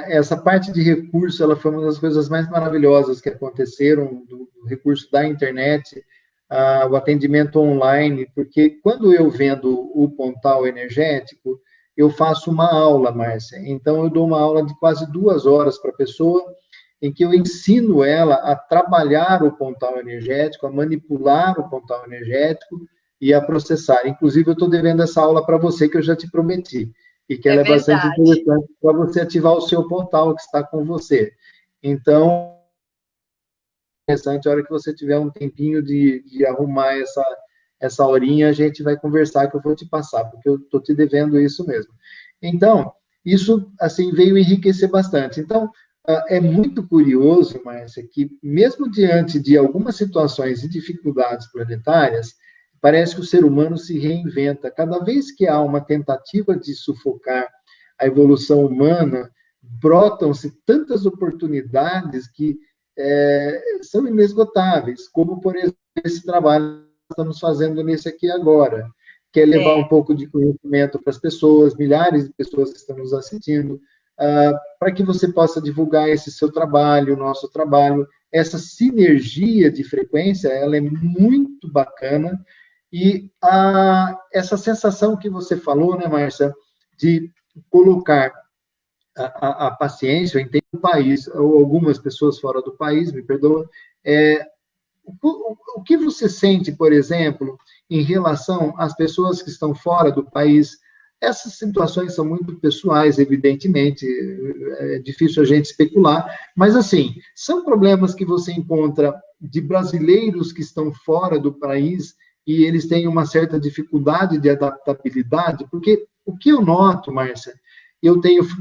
essa parte de recurso, ela foi uma das coisas mais maravilhosas que aconteceram do recurso da internet, o atendimento online, porque quando eu vendo o Pontal Energético, eu faço uma aula, Márcia. Então, eu dou uma aula de quase 2 horas para a pessoa, em que eu ensino ela a trabalhar o Pontal Energético, a manipular o Pontal Energético e a processar. Inclusive, eu estou devendo essa aula para você, que eu já te prometi e que É ela é bastante verdade. interessante para você ativar o seu portal que está com você. Então, é interessante, a hora que você tiver um tempinho de arrumar essa horinha, a gente vai conversar, que eu vou te passar, porque eu estou te devendo isso mesmo. Então, isso, assim, veio enriquecer bastante. Então, é muito curioso, Márcia, que mesmo diante de algumas situações e dificuldades planetárias, parece que o ser humano se reinventa. Cada vez que há uma tentativa de sufocar a evolução humana, brotam-se tantas oportunidades que são inesgotáveis, como, por exemplo, esse trabalho que estamos fazendo nesse aqui agora, que é levar É, um pouco de conhecimento para as pessoas, milhares de pessoas que estão nos assistindo, para que você possa divulgar esse seu trabalho, o nosso trabalho. Essa sinergia de frequência, ela é muito bacana, e essa sensação que você falou, né, Márcia, de colocar a paciência, eu entendo o país, ou algumas pessoas fora do país, me perdoa, o que você sente, por exemplo, em relação às pessoas que estão fora do país? Essas situações são muito pessoais, evidentemente, é difícil a gente especular, mas, assim, são problemas que você encontra de brasileiros que estão fora do país e eles têm uma certa dificuldade de adaptabilidade, porque o que eu noto, Márcia,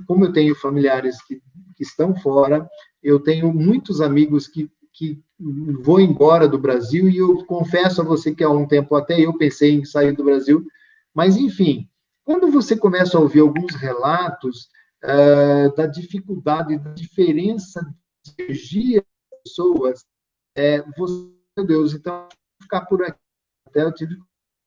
como eu tenho familiares que estão fora, eu tenho muitos amigos que vou embora do Brasil, e eu confesso a você que há um tempo até eu pensei em sair do Brasil, mas, enfim, quando você começa a ouvir alguns relatos da dificuldade, da diferença de energia das pessoas, você, meu Deus, então, vou ficar por aqui. Até eu tive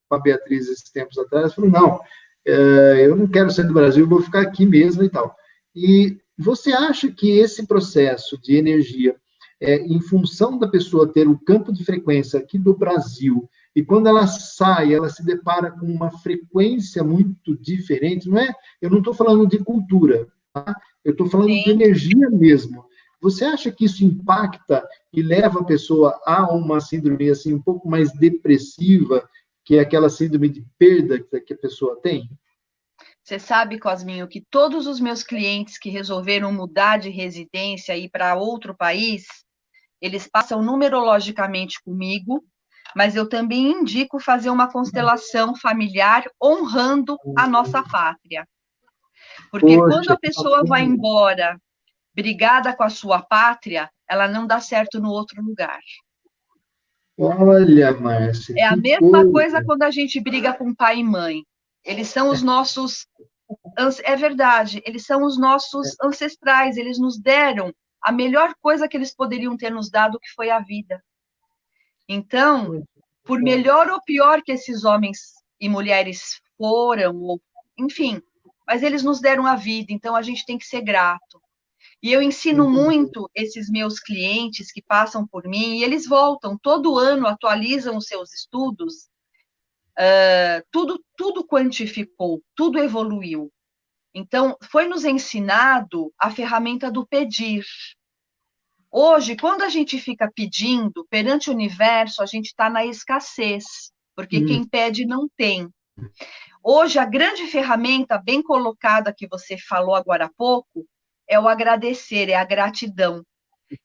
com a Beatriz esses tempos atrás, falou, não, eu não quero sair do Brasil, vou ficar aqui mesmo e tal. E você acha que esse processo de energia, em função da pessoa ter o campo de frequência aqui do Brasil, e quando ela sai, ela se depara com uma frequência muito diferente, não é? Eu não estou falando de cultura, tá? Eu estou falando de sim. energia mesmo. Você acha que isso impacta e leva a pessoa a uma síndrome assim um pouco mais depressiva, que é aquela síndrome de perda que a pessoa tem? Você sabe, Cosminho, que todos os meus clientes que resolveram mudar de residência e ir para outro país, eles passam numerologicamente comigo, mas eu também indico fazer uma constelação familiar honrando a nossa pátria. Porque quando Poxa, a que pessoa vai bacana. embora brigada com a sua pátria, ela não dá certo no outro lugar. Olha, Márcia, É a que mesma coisa coisa. quando a gente briga com pai e mãe. Eles são os nossos. É verdade, eles são os nossos ancestrais, eles nos deram a melhor coisa que eles poderiam ter nos dado, que foi a vida. Então, por melhor ou pior que esses homens e mulheres foram, ou, enfim, mas eles nos deram a vida, então a gente tem que ser grato. E eu ensino Muito bom. muito esses meus clientes que passam por mim, e eles voltam todo ano, atualizam os seus estudos, tudo quantificou, tudo evoluiu. Então, foi nos ensinado a ferramenta do pedir. Hoje, quando a gente fica pedindo perante o universo, a gente está na escassez, porque quem pede não tem. Hoje, a grande ferramenta bem colocada que você falou agora há pouco é o agradecer, é a gratidão.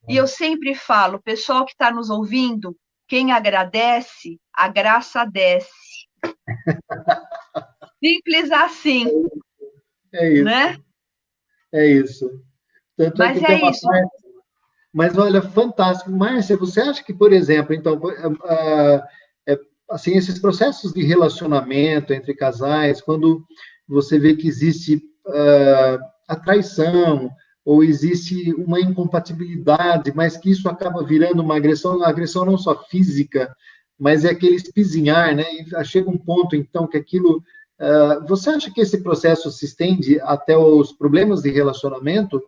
E eu sempre falo, pessoal que está nos ouvindo, quem agradece, a graça desce. Simples assim, É isso, né? é isso. Tanto é Mas que tem é uma isso. parte. Mas olha, fantástico. Márcia, você acha que, por exemplo, então, assim, esses processos de relacionamento entre casais, quando você vê que existe a traição, ou existe uma incompatibilidade, mas que isso acaba virando uma agressão não só física, mas é aquele espizinhar, né? E chega um ponto, então, que aquilo. Você acha que esse processo se estende até os problemas de relacionamento?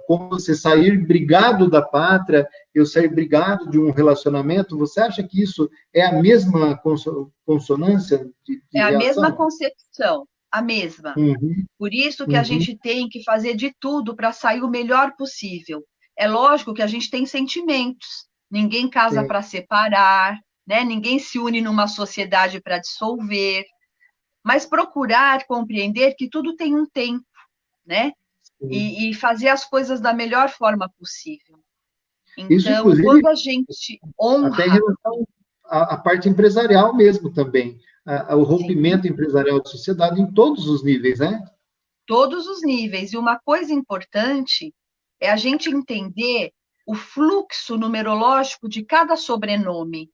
Como você sair brigado da pátria, eu sair brigado de um relacionamento, você acha que isso é a mesma consonância de É a mesma reação? concepção, a mesma. Uhum, Por isso que a uhum, gente tem que fazer de tudo para sair o melhor possível. É lógico que a gente tem sentimentos. Ninguém casa sim, para separar, né? Ninguém se une numa sociedade para dissolver. Mas procurar compreender que tudo tem um tempo, né? sim. E fazer as coisas da melhor forma possível. Isso, Então, inclusive, quando a gente até em honra, relação à parte empresarial mesmo também, o sim, rompimento empresarial da sociedade em todos os níveis, né? todos os níveis. E uma coisa importante é a gente entender o fluxo numerológico de cada sobrenome.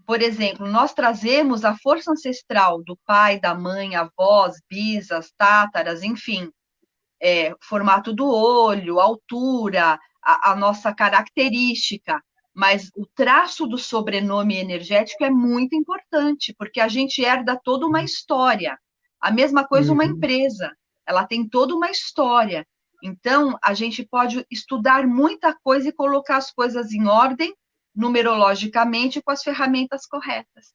Por exemplo, nós trazemos a força ancestral do pai, da mãe, avós, bisas, tátaras, enfim, formato do olho, altura, a nossa característica. Mas o traço do sobrenome energético é muito importante, porque a gente herda toda uma história. A mesma coisa uma Uhum. empresa, ela tem toda uma história. Então, a gente pode estudar muita coisa e colocar as coisas em ordem, numerologicamente, com as ferramentas corretas.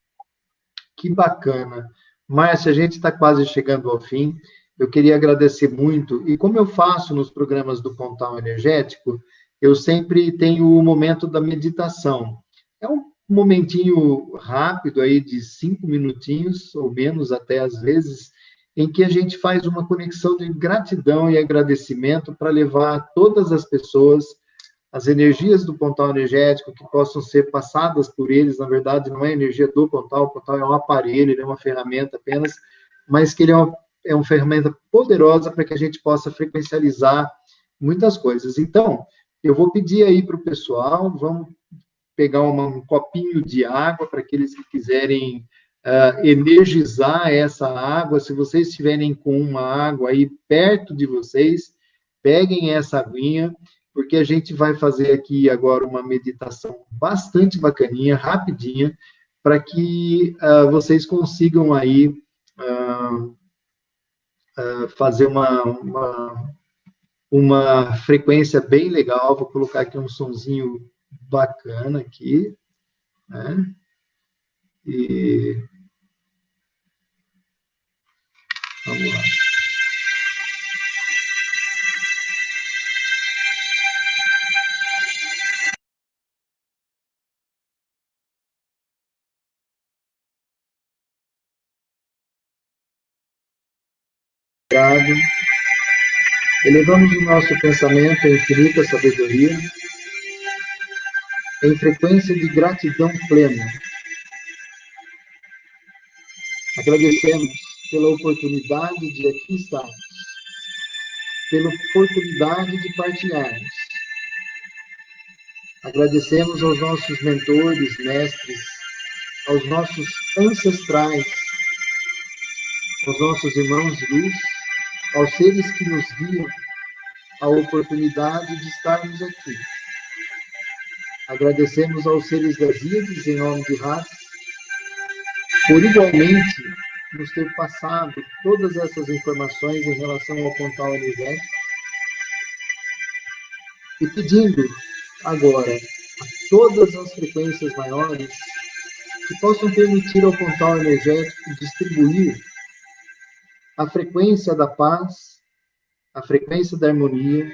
Que bacana. Márcia, a gente está quase chegando ao fim. Eu queria agradecer muito. E como eu faço nos programas do Pontal Energético, eu sempre tenho o momento da meditação. É um momentinho rápido aí de 5 minutinhos, ou menos até às vezes, em que a gente faz uma conexão de gratidão e agradecimento para levar todas as pessoas as energias do Pontal Energético que possam ser passadas por eles, na verdade, não é energia do Pontal, o Pontal é um aparelho, ele é uma ferramenta apenas, mas que ele é uma ferramenta poderosa para que a gente possa frequencializar muitas coisas. Então, eu vou pedir aí para o pessoal, vamos pegar um copinho de água para aqueles que quiserem energizar essa água. Se vocês estiverem com uma água aí perto de vocês, peguem essa aguinha, porque a gente vai fazer aqui agora uma meditação bastante bacaninha, rapidinha, para que vocês consigam aí fazer uma frequência bem legal. Vou colocar aqui um sonzinho bacana aqui, né? E vamos lá. Elevamos o nosso pensamento à infinita sabedoria, em frequência de gratidão plena. Agradecemos pela oportunidade de aqui estarmos, pela oportunidade de partilharmos. Agradecemos aos nossos mentores, mestres, aos nossos ancestrais, aos nossos irmãos de luz, aos seres que nos guiam, a oportunidade de estarmos aqui. Agradecemos aos seres das Íades, em nome de Hatz, por igualmente nos ter passado todas essas informações em relação ao Pontal Energético e pedindo agora a todas as frequências maiores que possam permitir ao portal energético distribuir a frequência da paz, a frequência da harmonia,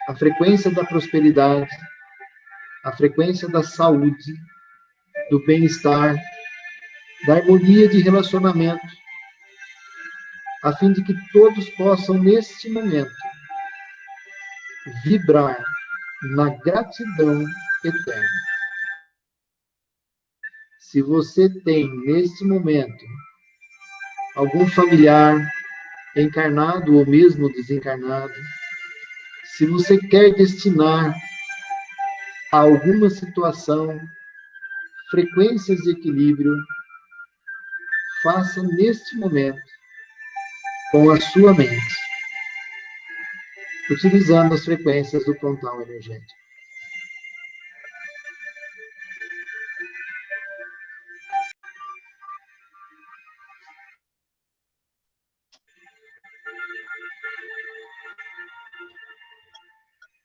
a frequência da prosperidade, a frequência da saúde, do bem-estar, da harmonia de relacionamento, a fim de que todos possam, neste momento, vibrar na gratidão eterna. Se você tem, neste momento, algum familiar encarnado ou mesmo desencarnado, se você quer destinar a alguma situação frequências de equilíbrio, faça neste momento com a sua mente, utilizando as frequências do portal energético.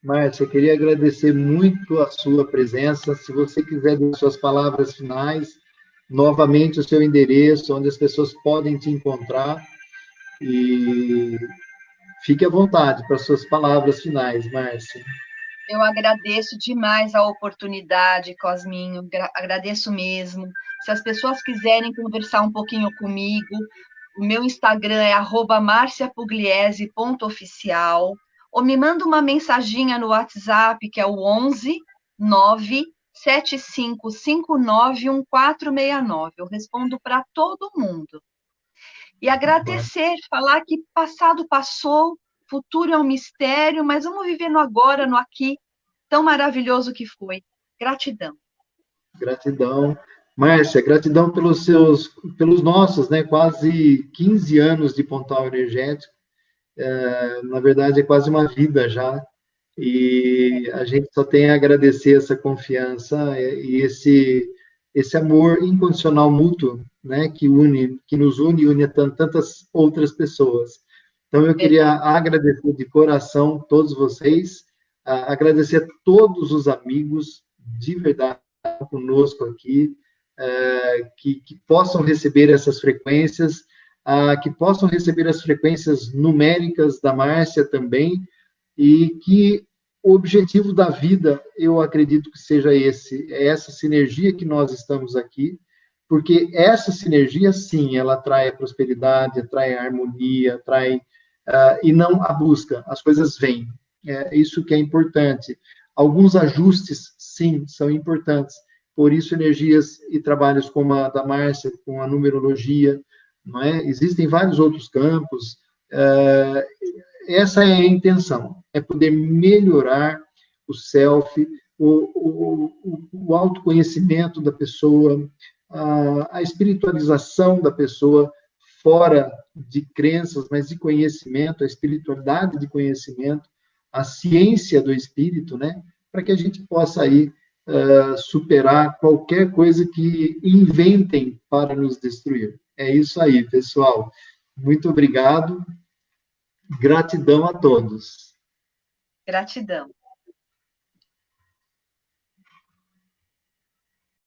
Márcia, queria agradecer muito a sua presença. Se você quiser dar suas palavras finais, novamente o seu endereço, onde as pessoas podem te encontrar, e fique à vontade para suas palavras finais, Márcia. Eu agradeço demais a oportunidade, Cosminho, agradeço mesmo. Se as pessoas quiserem conversar um pouquinho comigo, o meu Instagram é @marciapugliese.oficial, ou me manda uma mensaginha no WhatsApp, que é o 11 975591469. Eu respondo para todo mundo. E agradecer, falar que passado passou, futuro é um mistério, mas vamos viver no agora, no aqui, tão maravilhoso que foi. Gratidão. Gratidão. Márcia, gratidão pelos nossos, né, quase 15 anos de Pontal Energético. Na verdade, é quase uma vida já. E a gente só tem a agradecer essa confiança e esse amor incondicional mútuo, né, que nos une e une a tantas outras pessoas. Então, eu queria agradecer de coração todos vocês, agradecer a todos os amigos, de verdade, conosco aqui, que possam receber essas frequências, que possam receber as frequências numéricas da Márcia também, e que o objetivo da vida, eu acredito que seja é essa sinergia que nós estamos aqui, porque essa sinergia, sim, ela atrai a prosperidade, atrai a harmonia, atrai, e não a busca, as coisas vêm. É isso que é importante. Alguns ajustes, sim, são importantes, por isso energias e trabalhos como a da Márcia, com a numerologia, não é? Existem vários outros campos, essa é a intenção, é poder melhorar o self, o autoconhecimento da pessoa, a espiritualização da pessoa, fora de crenças, mas de conhecimento, a espiritualidade de conhecimento, a ciência do espírito, né? Para que a gente possa aí superar qualquer coisa que inventem para nos destruir. É isso aí, pessoal. Muito obrigado. Gratidão a todos. Gratidão.